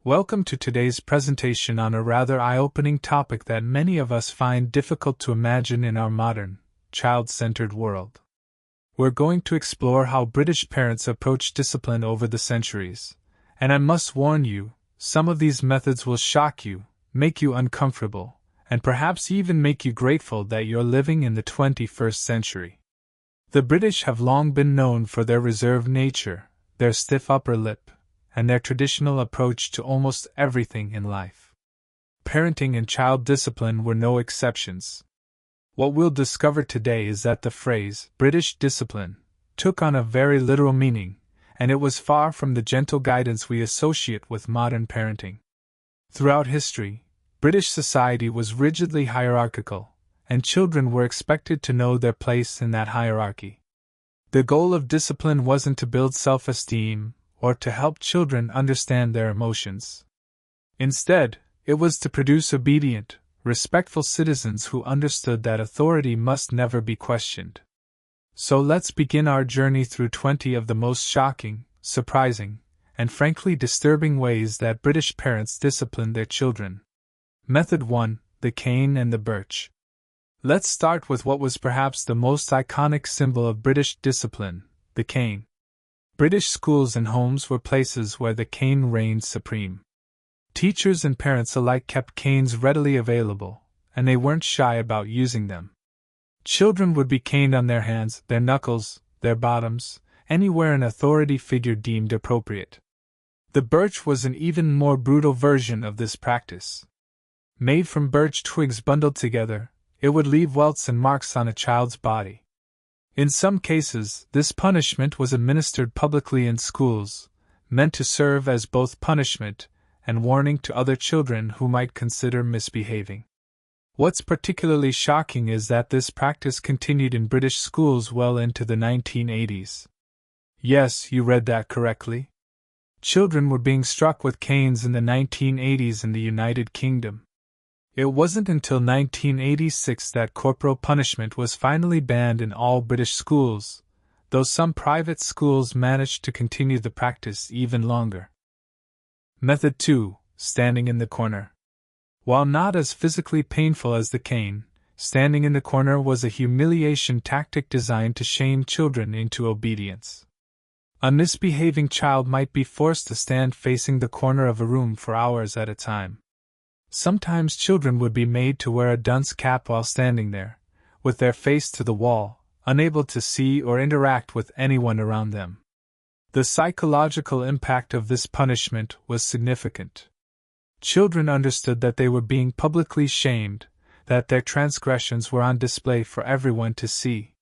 Welcome to today's presentation on a rather eye-opening topic that many of us find difficult to imagine in our modern, child-centered world. We're going to explore how British parents approach discipline over the centuries, and I must warn you, some of these methods will shock you, make you uncomfortable, and perhaps even make you grateful that you're living in the 21st century. The British have long been known for their reserved nature, their stiff upper lip, and their traditional approach to almost everything in life. Parenting and child discipline were no exceptions. What we'll discover today is that the phrase, British discipline, took on a very literal meaning, and it was far from the gentle guidance we associate with modern parenting. Throughout history, British society was rigidly hierarchical, and children were expected to know their place in that hierarchy. The goal of discipline wasn't to build self-esteem, or to help children understand their emotions. Instead, it was to produce obedient, respectful citizens who understood that authority must never be questioned. So let's begin our journey through 20 of the most shocking, surprising, and frankly disturbing ways that British parents discipline their children. Method 1: The cane and the birch. Let's start with what was perhaps the most iconic symbol of British discipline, the cane. British schools and homes were places where the cane reigned supreme. Teachers and parents alike kept canes readily available, and they weren't shy about using them. Children would be caned on their hands, their knuckles, their bottoms, anywhere an authority figure deemed appropriate. The birch was an even more brutal version of this practice. Made from birch twigs bundled together, it would leave welts and marks on a child's body. In some cases, this punishment was administered publicly in schools, meant to serve as both punishment and warning to other children who might consider misbehaving. What's particularly shocking is that this practice continued in British schools well into the 1980s. Yes, you read that correctly. Children were being struck with canes in the 1980s in the United Kingdom. It wasn't until 1986 that corporal punishment was finally banned in all British schools, though some private schools managed to continue the practice even longer. Method 2: Standing in the corner. While not as physically painful as the cane, standing in the corner was a humiliation tactic designed to shame children into obedience. A misbehaving child might be forced to stand facing the corner of a room for hours at a time. Sometimes children would be made to wear a dunce cap while standing there, with their face to the wall, unable to see or interact with anyone around them. The psychological impact of this punishment was significant. Children understood that they were being publicly shamed, that their transgressions were on display for everyone to see.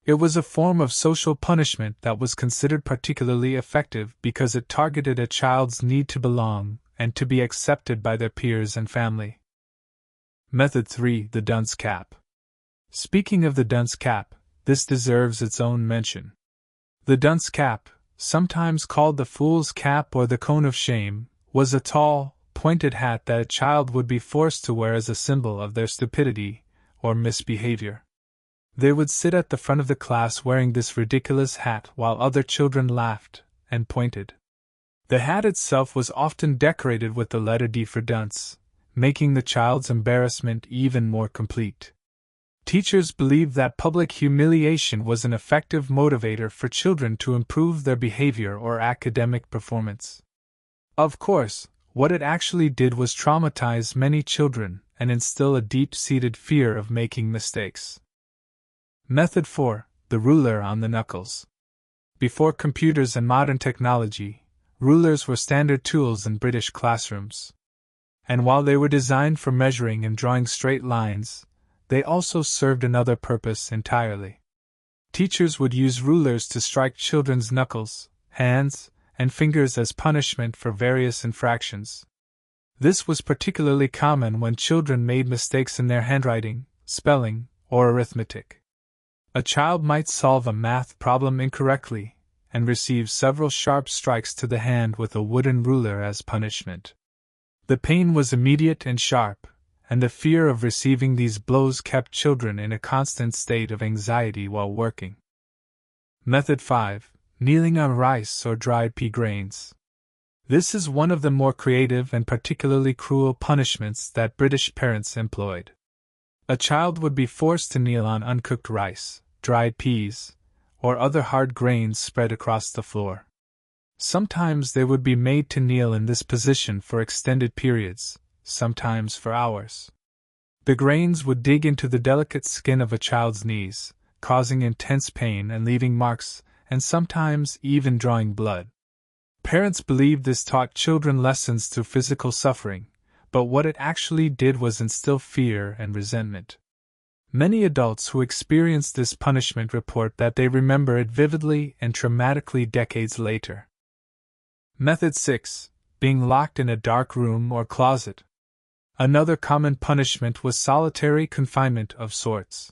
It was a form of social punishment that was considered particularly effective because it targeted a child's need to belong and to be accepted by their peers and family. Method 3: The dunce cap. Speaking of the dunce cap, this deserves its own mention. The dunce cap, sometimes called the fool's cap or the cone of shame, was a tall, pointed hat that a child would be forced to wear as a symbol of their stupidity or misbehavior. They would sit at the front of the class wearing this ridiculous hat while other children laughed and pointed. The hat itself was often decorated with the letter D for dunce, making the child's embarrassment even more complete. Teachers believed that public humiliation was an effective motivator for children to improve their behavior or academic performance. Of course, what it actually did was traumatize many children and instill a deep-seated fear of making mistakes. Method 4: The ruler on the knuckles. Before computers and modern technology, rulers were standard tools in British classrooms. And while they were designed for measuring and drawing straight lines, they also served another purpose entirely. Teachers would use rulers to strike children's knuckles, hands, and fingers as punishment for various infractions. This was particularly common when children made mistakes in their handwriting, spelling, or arithmetic. A child might solve a math problem incorrectly and receive several sharp strikes to the hand with a wooden ruler as punishment. The pain was immediate and sharp, and the fear of receiving these blows kept children in a constant state of anxiety while working. Method 5: Kneeling on rice or dried pea grains. This is one of the more creative and particularly cruel punishments that British parents employed. A child would be forced to kneel on uncooked rice, dried peas, or other hard grains spread across the floor. Sometimes they would be made to kneel in this position for extended periods, sometimes for hours. The grains would dig into the delicate skin of a child's knees, causing intense pain and leaving marks, and sometimes even drawing blood. Parents believed this taught children lessons through physical suffering, but what it actually did was instill fear and resentment. Many adults who experienced this punishment report that they remember it vividly and traumatically decades later. Method 6. Being locked in a dark room or closet. Another common punishment was solitary confinement of sorts.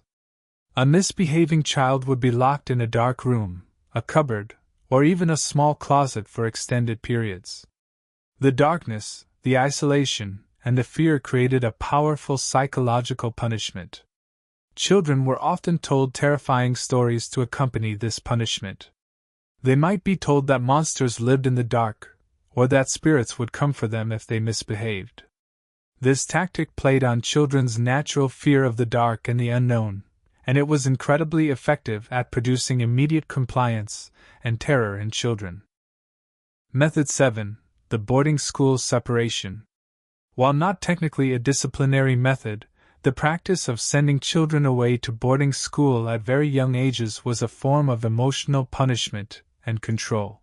A misbehaving child would be locked in a dark room, a cupboard, or even a small closet for extended periods. The darkness, the isolation, and the fear created a powerful psychological punishment. Children were often told terrifying stories to accompany this punishment. They might be told that monsters lived in the dark, or that spirits would come for them if they misbehaved. This tactic played on children's natural fear of the dark and the unknown, and it was incredibly effective at producing immediate compliance and terror in children. Method 7. The boarding school separation. While not technically a disciplinary method, the practice of sending children away to boarding school at very young ages was a form of emotional punishment and control.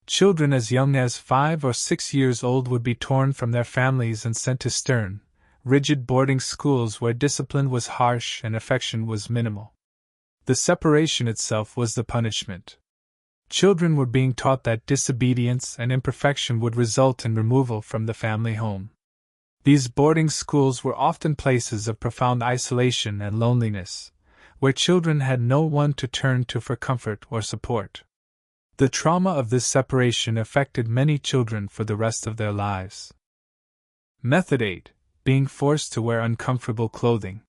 Children as young as 5 or 6 years old would be torn from their families and sent to stern, rigid boarding schools where discipline was harsh and affection was minimal. The separation itself was the punishment. Children were being taught that disobedience and imperfection would result in removal from the family home. These boarding schools were often places of profound isolation and loneliness, where children had no one to turn to for comfort or support. The trauma of this separation affected many children for the rest of their lives. Method 8. Being forced to wear uncomfortable clothing.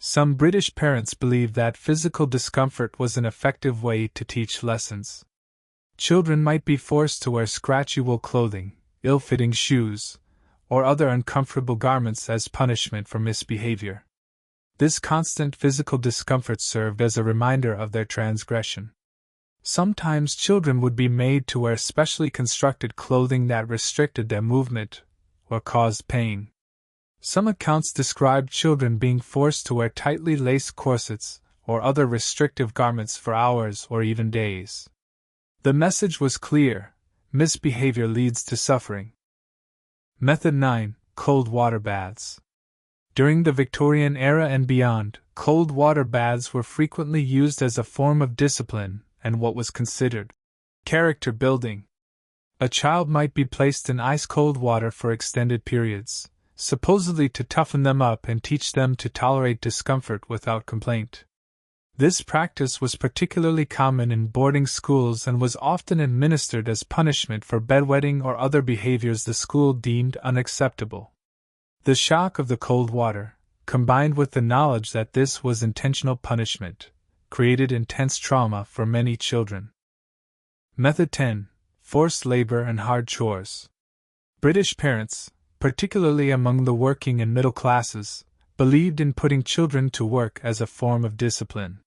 Some British parents believed that physical discomfort was an effective way to teach lessons. Children might be forced to wear scratchy wool clothing, ill-fitting shoes, or other uncomfortable garments as punishment for misbehavior. This constant physical discomfort served as a reminder of their transgression. Sometimes children would be made to wear specially constructed clothing that restricted their movement or caused pain. Some accounts described children being forced to wear tightly laced corsets or other restrictive garments for hours or even days. The message was clear: misbehavior leads to suffering. Method 9. Cold water baths. During the Victorian era and beyond, cold water baths were frequently used as a form of discipline and what was considered character building. A child might be placed in ice-cold water for extended periods, supposedly to toughen them up and teach them to tolerate discomfort without complaint. This practice was particularly common in boarding schools and was often administered as punishment for bedwetting or other behaviors the school deemed unacceptable. The shock of the cold water, combined with the knowledge that this was intentional punishment, created intense trauma for many children. Method 10. Forced labor and hard chores. British parents, particularly among the working and middle classes, believed in putting children to work as a form of discipline.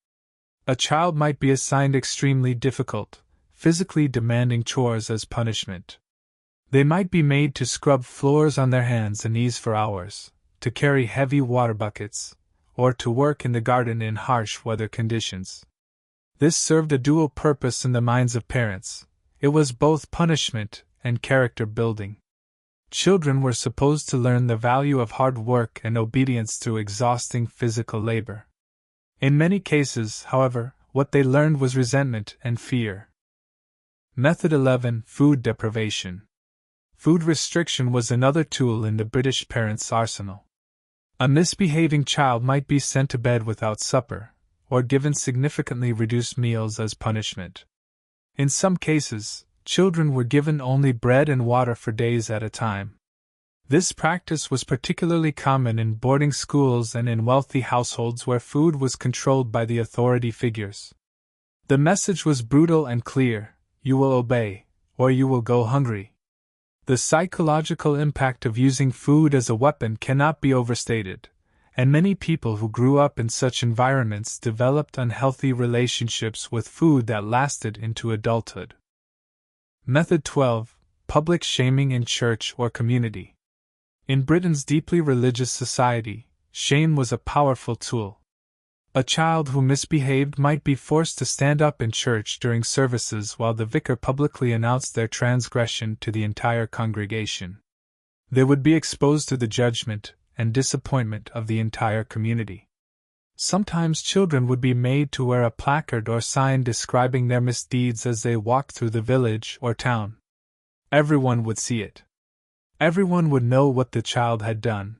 A child might be assigned extremely difficult, physically demanding chores as punishment. They might be made to scrub floors on their hands and knees for hours, to carry heavy water buckets, or to work in the garden in harsh weather conditions. This served a dual purpose in the minds of parents. It was both punishment and character building. Children were supposed to learn the value of hard work and obedience through exhausting physical labor. In many cases, however, what they learned was resentment and fear. Method 11. Food deprivation. Food restriction was another tool in the British parents' arsenal. A misbehaving child might be sent to bed without supper, or given significantly reduced meals as punishment. In some cases, children were given only bread and water for days at a time. This practice was particularly common in boarding schools and in wealthy households where food was controlled by the authority figures. The message was brutal and clear: you will obey, or you will go hungry. The psychological impact of using food as a weapon cannot be overstated, and many people who grew up in such environments developed unhealthy relationships with food that lasted into adulthood. Method 12. Public shaming in church or community. In Britain's deeply religious society, shame was a powerful tool. A child who misbehaved might be forced to stand up in church during services while the vicar publicly announced their transgression to the entire congregation. They would be exposed to the judgment and disappointment of the entire community. Sometimes children would be made to wear a placard or sign describing their misdeeds as they walked through the village or town. Everyone would see it. Everyone would know what the child had done.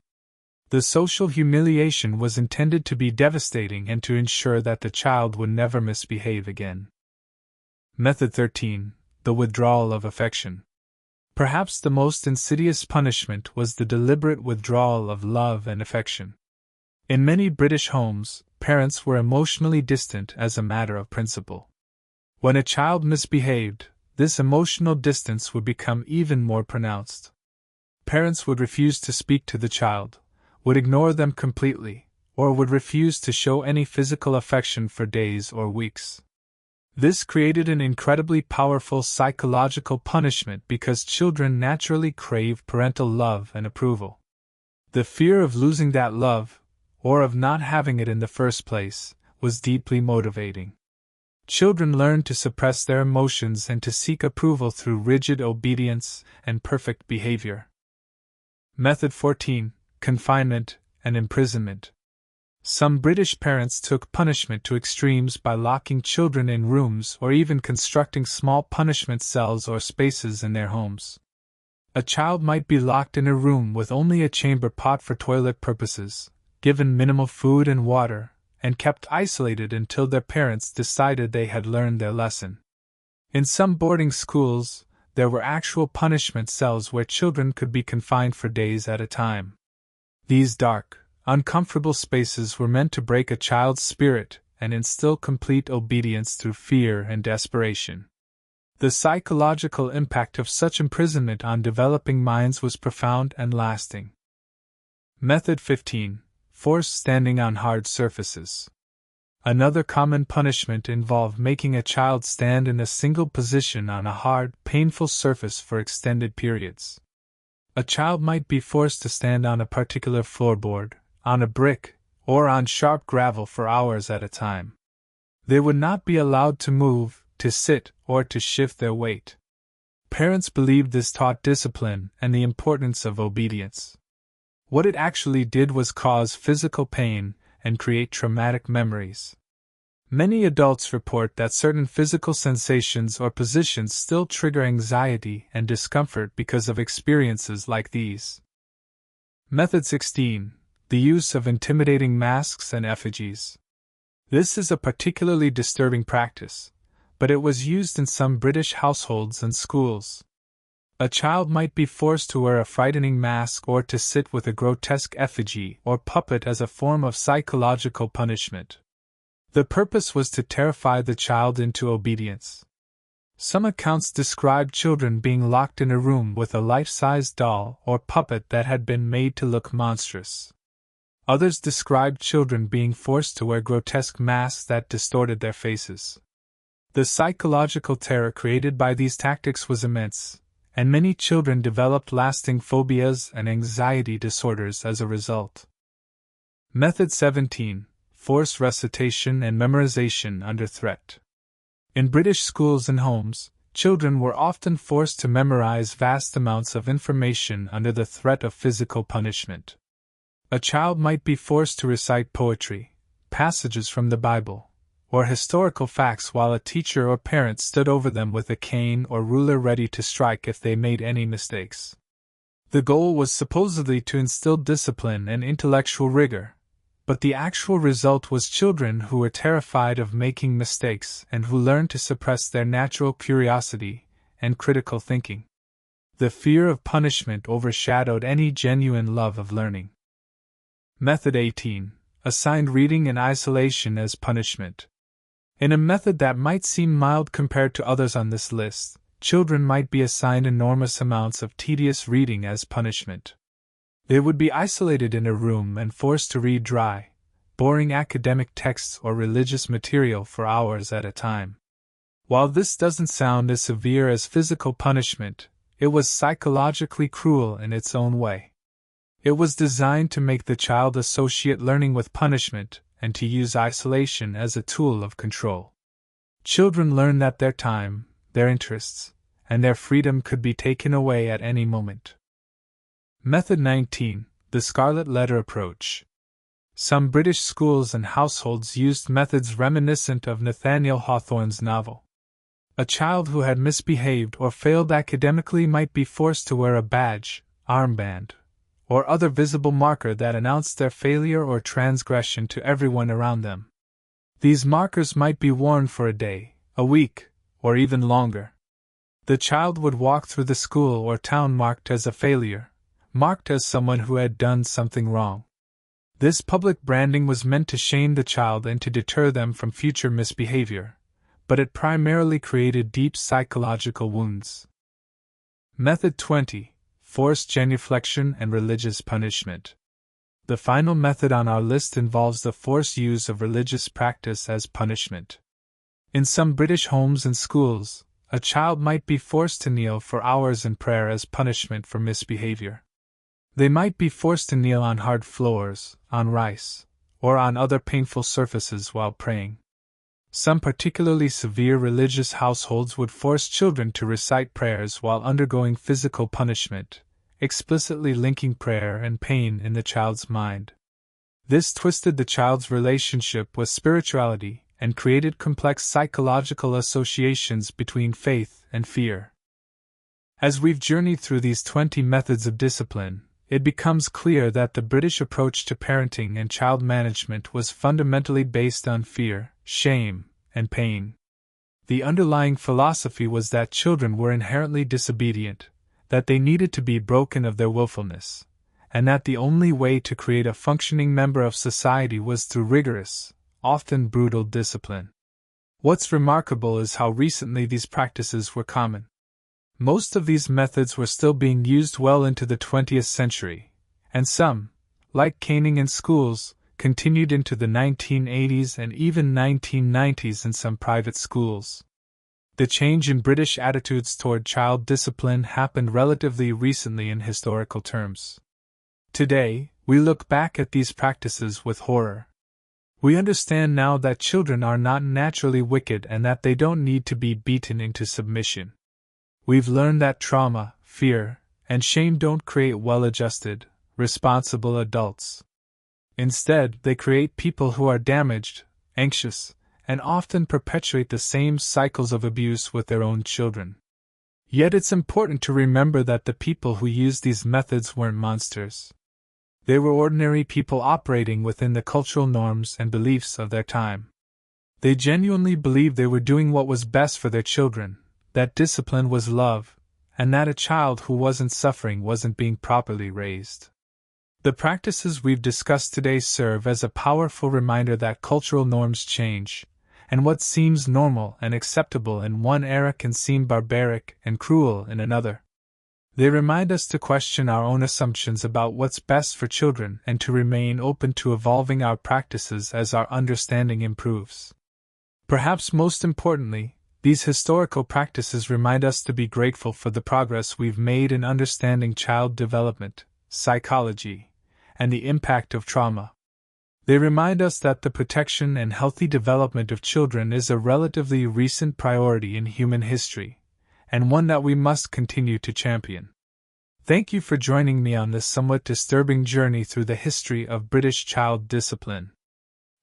The social humiliation was intended to be devastating and to ensure that the child would never misbehave again. Method 13. The withdrawal of affection. Perhaps the most insidious punishment was the deliberate withdrawal of love and affection. In many British homes, parents were emotionally distant as a matter of principle. When a child misbehaved, this emotional distance would become even more pronounced. Parents would refuse to speak to the child, would ignore them completely, or would refuse to show any physical affection for days or weeks. This created an incredibly powerful psychological punishment because children naturally crave parental love and approval. The fear of losing that love, or of not having it in the first place, was deeply motivating. Children learned to suppress their emotions and to seek approval through rigid obedience and perfect behavior. Method 14. Confinement and imprisonment. Some British parents took punishment to extremes by locking children in rooms or even constructing small punishment cells or spaces in their homes. A child might be locked in a room with only a chamber pot for toilet purposes, given minimal food and water, and kept isolated until their parents decided they had learned their lesson. In some boarding schools, there were actual punishment cells where children could be confined for days at a time. These dark, uncomfortable spaces were meant to break a child's spirit and instill complete obedience through fear and desperation. The psychological impact of such imprisonment on developing minds was profound and lasting. Method 15. Forced standing on hard surfaces. Another common punishment involved making a child stand in a single position on a hard, painful surface for extended periods. A child might be forced to stand on a particular floorboard, on a brick, or on sharp gravel for hours at a time. They would not be allowed to move, to sit, or to shift their weight. Parents believed this taught discipline and the importance of obedience. What it actually did was cause physical pain and create traumatic memories. Many adults report that certain physical sensations or positions still trigger anxiety and discomfort because of experiences like these. Method 16. The use of intimidating masks and effigies. This is a particularly disturbing practice, but it was used in some British households and schools. A child might be forced to wear a frightening mask or to sit with a grotesque effigy or puppet as a form of psychological punishment. The purpose was to terrify the child into obedience. Some accounts describe children being locked in a room with a life-size doll or puppet that had been made to look monstrous. Others described children being forced to wear grotesque masks that distorted their faces. The psychological terror created by these tactics was immense, and many children developed lasting phobias and anxiety disorders as a result. Method 17. Forced recitation and memorization under threat. In British schools and homes, children were often forced to memorize vast amounts of information under the threat of physical punishment. A child might be forced to recite poetry, passages from the Bible, or historical facts while a teacher or parent stood over them with a cane or ruler ready to strike if they made any mistakes. The goal was supposedly to instill discipline and intellectual rigor, but the actual result was children who were terrified of making mistakes and who learned to suppress their natural curiosity and critical thinking. The fear of punishment overshadowed any genuine love of learning. Method 18. Assigned reading in isolation as punishment. In a method that might seem mild compared to others on this list, children might be assigned enormous amounts of tedious reading as punishment. They would be isolated in a room and forced to read dry, boring academic texts or religious material for hours at a time. While this doesn't sound as severe as physical punishment, it was psychologically cruel in its own way. It was designed to make the child associate learning with punishment and to use isolation as a tool of control. Children learn that their time, their interests, and their freedom could be taken away at any moment. Method 19. The Scarlet Letter Approach. Some British schools and households used methods reminiscent of Nathaniel Hawthorne's novel. A child who had misbehaved or failed academically might be forced to wear a badge, armband, or other visible marker that announced their failure or transgression to everyone around them. These markers might be worn for a day, a week, or even longer. The child would walk through the school or town marked as a failure, marked as someone who had done something wrong. This public branding was meant to shame the child and to deter them from future misbehavior, but it primarily created deep psychological wounds. Method 20. Forced genuflection and religious punishment. The final method on our list involves the forced use of religious practice as punishment. In some British homes and schools, a child might be forced to kneel for hours in prayer as punishment for misbehavior. They might be forced to kneel on hard floors, on rice, or on other painful surfaces while praying. Some particularly severe religious households would force children to recite prayers while undergoing physical punishment, explicitly linking prayer and pain in the child's mind. This twisted the child's relationship with spirituality and created complex psychological associations between faith and fear. As we've journeyed through these 20 methods of discipline, it becomes clear that the British approach to parenting and child management was fundamentally based on fear, shame, and pain. The underlying philosophy was that children were inherently disobedient, that they needed to be broken of their willfulness, and that the only way to create a functioning member of society was through rigorous, often brutal discipline. What's remarkable is how recently these practices were common. Most of these methods were still being used well into the 20th century, and some, like caning in schools, continued into the 1980s and even 1990s in some private schools. The change in British attitudes toward child discipline happened relatively recently in historical terms. Today, we look back at these practices with horror. We understand now that children are not naturally wicked and that they don't need to be beaten into submission. We've learned that trauma, fear, and shame don't create well-adjusted, responsible adults. Instead, they create people who are damaged, anxious, and often perpetuate the same cycles of abuse with their own children. Yet it's important to remember that the people who used these methods weren't monsters. They were ordinary people operating within the cultural norms and beliefs of their time. They genuinely believed they were doing what was best for their children, that discipline was love, and that a child who wasn't suffering wasn't being properly raised. The practices we've discussed today serve as a powerful reminder that cultural norms change, and what seems normal and acceptable in one era can seem barbaric and cruel in another. They remind us to question our own assumptions about what's best for children and to remain open to evolving our practices as our understanding improves. Perhaps most importantly, these historical practices remind us to be grateful for the progress we've made in understanding child development, psychology, and the impact of trauma. They remind us that the protection and healthy development of children is a relatively recent priority in human history, and one that we must continue to champion. Thank you for joining me on this somewhat disturbing journey through the history of British child discipline.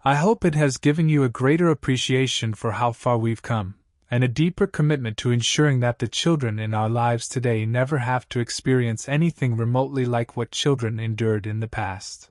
I hope it has given you a greater appreciation for how far we've come, and a deeper commitment to ensuring that the children in our lives today never have to experience anything remotely like what children endured in the past.